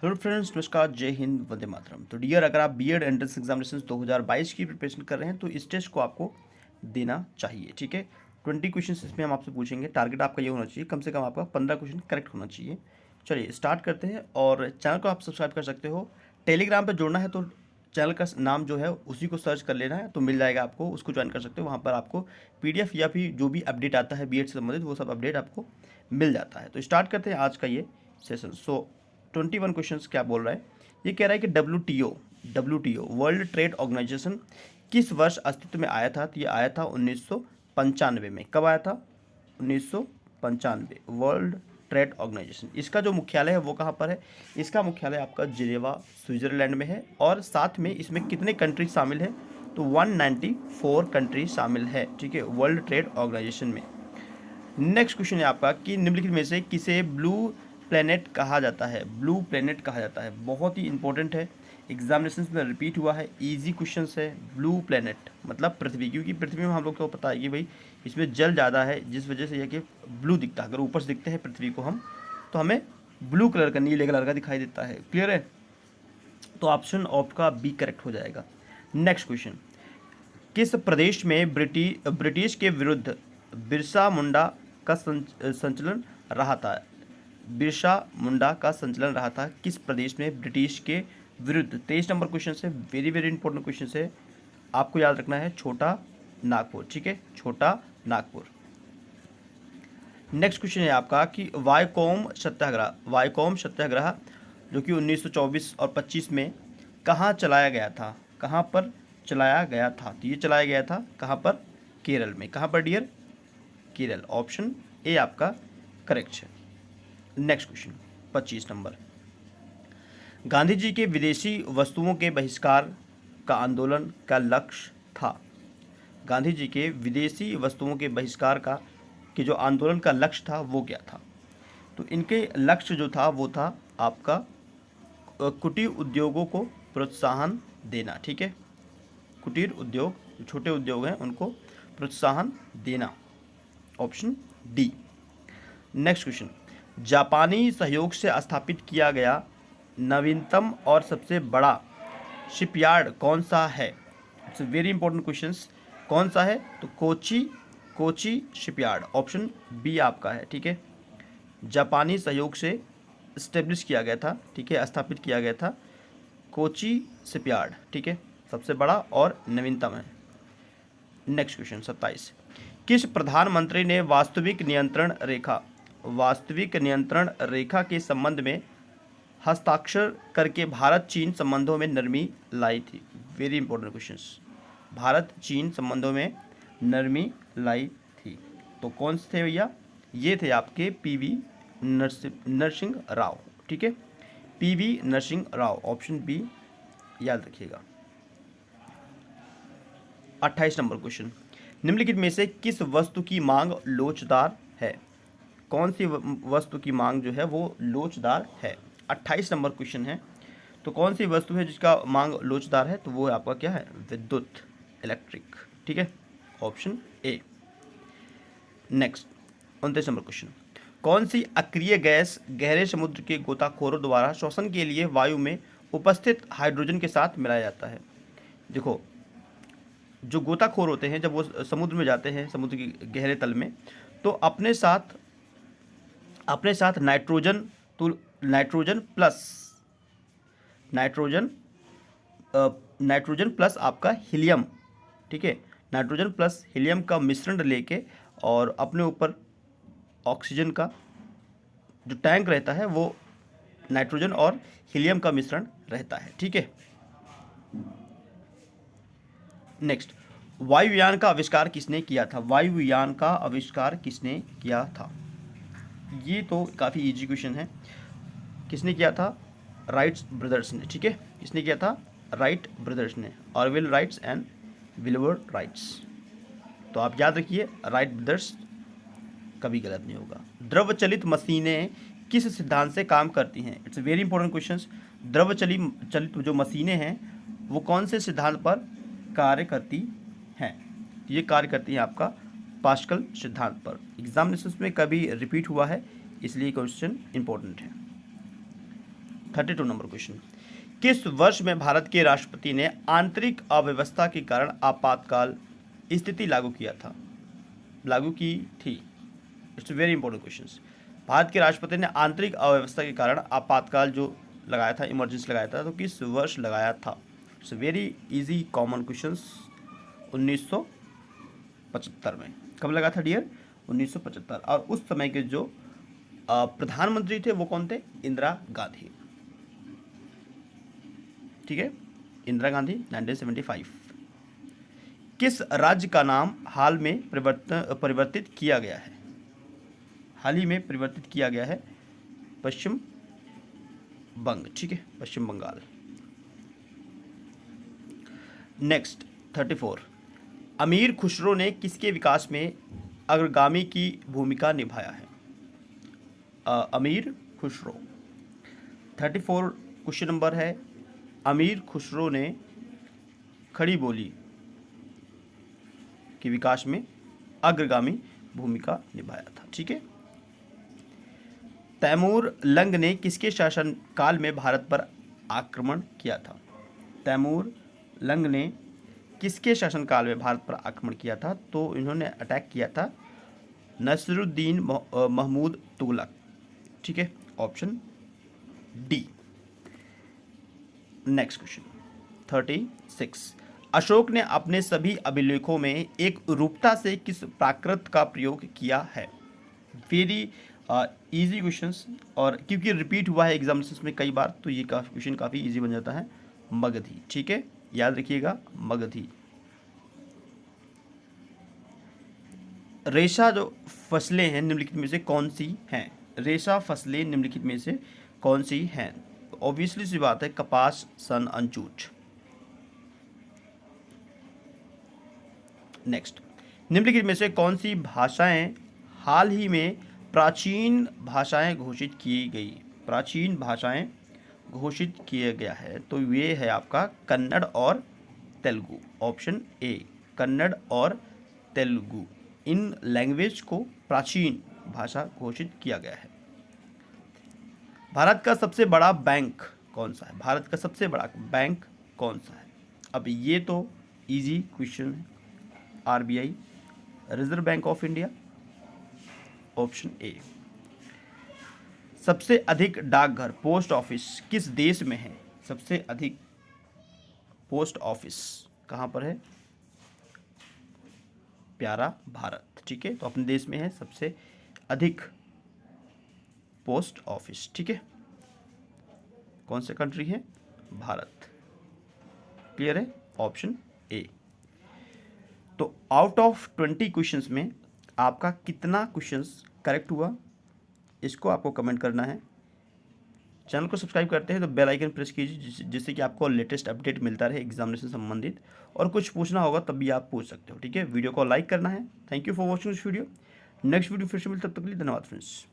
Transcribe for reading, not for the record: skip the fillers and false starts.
Hello friends, नमस्कार, जय हिंद, वंदे मातरम। तो डियर, अगर आप बीएड एंट्रेंस एग्जामिनेशन 2022 की प्रिपरेशन कर रहे हैं तो इस टेस्ट को आपको देना चाहिए। ठीक है, 20 क्वेश्चन इसमें हम आपसे पूछेंगे। टारगेट आपका ये होना चाहिए, कम से कम आपका 15 क्वेश्चन करेक्ट होना चाहिए। चलिए स्टार्ट करते हैं। और चैनल को आप सब्सक्राइब कर सकते हो। टेलीग्राम पर जुड़ना है तो चैनल का नाम जो है उसी को सर्च कर लेना है तो मिल जाएगा आपको, उसको ज्वाइन कर सकते हो। वहाँ पर आपको पीडीएफ या फिर जो भी अपडेट आता है बीएड से संबंधित वो सब अपडेट आपको मिल जाता है। तो स्टार्ट करते हैं आज का ये सेशन। 21 क्वेश्चंस क्या बोल रहा है। ये कह रहा है कि डब्ल्यू वर्ल्ड ट्रेड ऑर्गेनाइजेशन किस वर्ष अस्तित्व में आया था। तो ये आया था 1995 में। कब आया था? 1995। वर्ल्ड ट्रेड ऑर्गेनाइजेशन, इसका जो मुख्यालय है वो कहाँ पर है? इसका मुख्यालय आपका जिनेवा, स्विट्जरलैंड में है। और साथ में इसमें कितने कंट्री शामिल है? तो 194 कंट्री शामिल है। ठीक है, वर्ल्ड ट्रेड ऑर्गेनाइजेशन में। नेक्स्ट क्वेश्चन है आपका कि निम्नलिखित में से किसे ब्लू प्लेनेट कहा जाता है? ब्लू प्लेनेट कहा जाता है, बहुत ही इंपॉर्टेंट है, एग्जामिनेशन में रिपीट हुआ है, इजी क्वेश्चन है। ब्लू प्लेनेट मतलब पृथ्वी, क्योंकि पृथ्वी में हम लोग को पता है कि भाई इसमें जल ज़्यादा है, जिस वजह से यह कि ब्लू दिखता है। अगर ऊपर से दिखते हैं पृथ्वी को हम तो हमें ब्लू कलर का, नीले कलर का दिखाई देता है। क्लियर है? तो ऑप्शन आपका बी करेक्ट हो जाएगा। नेक्स्ट क्वेश्चन, किस प्रदेश में ब्रिटिश के विरुद्ध बिरसा मुंडा का संचलन रहा था? बिरसा मुंडा का संचलन रहा था किस प्रदेश में ब्रिटिश के विरुद्ध? 23 नंबर क्वेश्चन से, वेरी वेरी इंपॉर्टेंट क्वेश्चन है, आपको याद रखना है। छोटा नागपुर। ठीक है, छोटा नागपुर। नेक्स्ट क्वेश्चन है आपका कि वायकोम सत्याग्रह जो कि 1924 और 25 में कहाँ चलाया गया था? कहाँ पर चलाया गया था? तो ये चलाया गया था कहाँ पर? केरल में। कहाँ पर डियर? केरल। ऑप्शन ए आपका करेक्ट है। Next question 25 number, Gandhi ji के विदेशी वस्तुओं के बहिष्कार का आंदोलन का लक्ष्य था? गांधी जी के विदेशी वस्तुओं के बहिष्कार का जो आंदोलन का लक्ष्य था वो क्या था? तो इनके लक्ष्य जो था वो था आपका कुटीर उद्योगों को प्रोत्साहन देना। ठीक है, कुटीर उद्योग, छोटे उद्योग हैं उनको प्रोत्साहन देना। Option D. नेक्स्ट क्वेश्चन, जापानी सहयोग से स्थापित किया गया नवीनतम और सबसे बड़ा शिपयार्ड कौन सा है? It's very important question. कौन सा है? तो कोची शिपयार्ड। ऑप्शन बी आपका है। ठीक है, जापानी सहयोग से इस्टेब्लिश किया गया था, ठीक है, स्थापित किया गया था कोची शिपयार्ड। ठीक है, सबसे बड़ा और नवीनतम है। नेक्स्ट क्वेश्चन 27, किस प्रधानमंत्री ने वास्तविक नियंत्रण रेखा के संबंध में हस्ताक्षर करके भारत चीन संबंधों में नरमी लाई थी? Very important questions. भारत चीन संबंधों में नरमी लाई थी तो कौन से थे भैया? ये थे आपके पीवी नरसिंह राव। ठीक है, पीवी नरसिंह राव। ऑप्शन बी याद रखिएगा। 28 नंबर क्वेश्चन, निम्नलिखित में से किस वस्तु की मांग लोचदार है? कौन सी वस्तु की मांग जो है वो लोचदार है? 28 नंबर क्वेश्चन है। तो कौन सी वस्तु है जिसका मांग लोचदार है? तो वो आपका क्या है? विद्युत, इलेक्ट्रिक। ठीक है, option A. Next 29 number question, कौन सी अक्रिय गैस गहरे समुद्र के गोताखोरों द्वारा श्वसन के लिए वायु में उपस्थित हाइड्रोजन के साथ मिलाया जाता है? देखो, जो गोताखोर होते हैं जब वो समुद्र में जाते हैं, समुद्र के गहरे तल में, तो अपने साथ नाइट्रोजन, तो नाइट्रोजन प्लस आपका हीलियम। ठीक है, नाइट्रोजन प्लस हीलियम का मिश्रण लेके और अपने ऊपर ऑक्सीजन का जो टैंक रहता है वो नाइट्रोजन और हीलियम का मिश्रण रहता है। ठीक है, नेक्स्ट, वायुयान का आविष्कार किसने किया था? वायुयान का आविष्कार किसने किया था? ये तो काफ़ी इजी क्वेश्चन है। किसने किया था? राइट्स ब्रदर्स ने। ठीक है, किसने किया था? राइट ब्रदर्स ने, Orwell rights and Wilbur rights. तो आप याद रखिए, राइट ब्रदर्स, कभी गलत नहीं होगा। द्रव चलित मशीनें किस सिद्धांत से काम करती हैं? It's very important question. द्रव चलित जो मशीनें हैं वो कौन से सिद्धांत पर कार्य करती हैं? ये कार्य करती हैं आपका पास्कल सिद्धांत पर। एग्जामिनेशन में कभी रिपीट हुआ है, इसलिए क्वेश्चन इंपॉर्टेंट है। 32 नंबर क्वेश्चन, किस वर्ष में भारत के राष्ट्रपति ने आंतरिक अव्यवस्था के कारण आपातकाल स्थिति लागू की थी? It's very important question. Bharat के राष्ट्रपति ने आंतरिक अव्यवस्था के कारण आपातकाल जो लगाया था, इमरजेंसी लगाया था, तो किस वर्ष लगाया था? It's very easy common question. 1975 में। कब लगा था डियर? 1975। और उस समय के जो प्रधानमंत्री थे वो कौन थे? इंदिरा गांधी। ठीक है, इंदिरा गांधी 1975। किस राज्य का नाम हाल में परिवर्तित किया गया है? हाल ही में परिवर्तित किया गया है पश्चिम बंग। ठीक है, पश्चिम बंगाल। नेक्स्ट 34, अमीर खुसरो ने किसके विकास में अग्रगामी की भूमिका निभाया है? अमीर खुसरो। 34 क्वेश्चन नंबर है, अमीर खुसरो ने खड़ी बोली के विकास में अग्रगामी भूमिका निभाया था। ठीक है, तैमूर लंग ने किसके शासनकाल में भारत पर आक्रमण किया था? तैमूर लंग ने किसके शासनकाल में भारत पर आक्रमण किया था? तो इन्होंने अटैक किया था नसरुद्दीन महमूद तुगलक। ठीक है, option D. Next question 36, Ashok ने अपने सभी अभिलेखों में एक रूपता से किस प्राकृत का प्रयोग किया है? वेरी इजी क्वेश्चंस, और क्योंकि रिपीट हुआ है एग्जामिनेशंस में कई बार, तो ये क्वेश्चन काफ़ी इजी बन जाता है। मगधी। ठीक है, याद रखिएगा, मगधी। रेशा जो फसलें हैं निम्नलिखित में से कौन सी हैं? रेशा फसलें निम्नलिखित में से कौन सी हैं? ऑब्वियसली सी बात है, कपास, सन, अंचूट। नेक्स्ट, निम्नलिखित में से कौन सी भाषाएं हाल ही में प्राचीन भाषाएं घोषित की गई? प्राचीन भाषाएं घोषित किया गया है, तो ये है आपका कन्नड़ और तेलुगु। ऑप्शन ए, कन्नड़ और तेलुगु, इन लैंग्वेज को प्राचीन भाषा घोषित किया गया है। भारत का सबसे बड़ा बैंक कौन सा है? भारत का सबसे बड़ा बैंक कौन सा है? अब ये तो इजी क्वेश्चन है। RBI, reserve bank of India, option A. सबसे अधिक डाकघर, पोस्ट ऑफिस किस देश में है? सबसे अधिक पोस्ट ऑफिस कहाँ पर है? प्यारा भारत। ठीक है, तो अपने देश में है सबसे अधिक पोस्ट ऑफिस। ठीक है, कौन सा कंट्री है? भारत। क्लियर है, ऑप्शन ए। तो आउट ऑफ 20 क्वेश्चंस में आपका कितना क्वेश्चंस करेक्ट हुआ, इसको आपको कमेंट करना है। चैनल को सब्सक्राइब करते हैं तो बेल आइकन प्रेस कीजिए, जिससे कि आपको लेटेस्ट अपडेट मिलता रहे एग्जामिनेशन संबंधित, और कुछ पूछना होगा तब भी आप पूछ सकते हो। ठीक है, वीडियो को लाइक करना है। Thank you for watching this video. Next video फिर से मिलते, तब तक के लिए धन्यवाद फ्रेंड्स।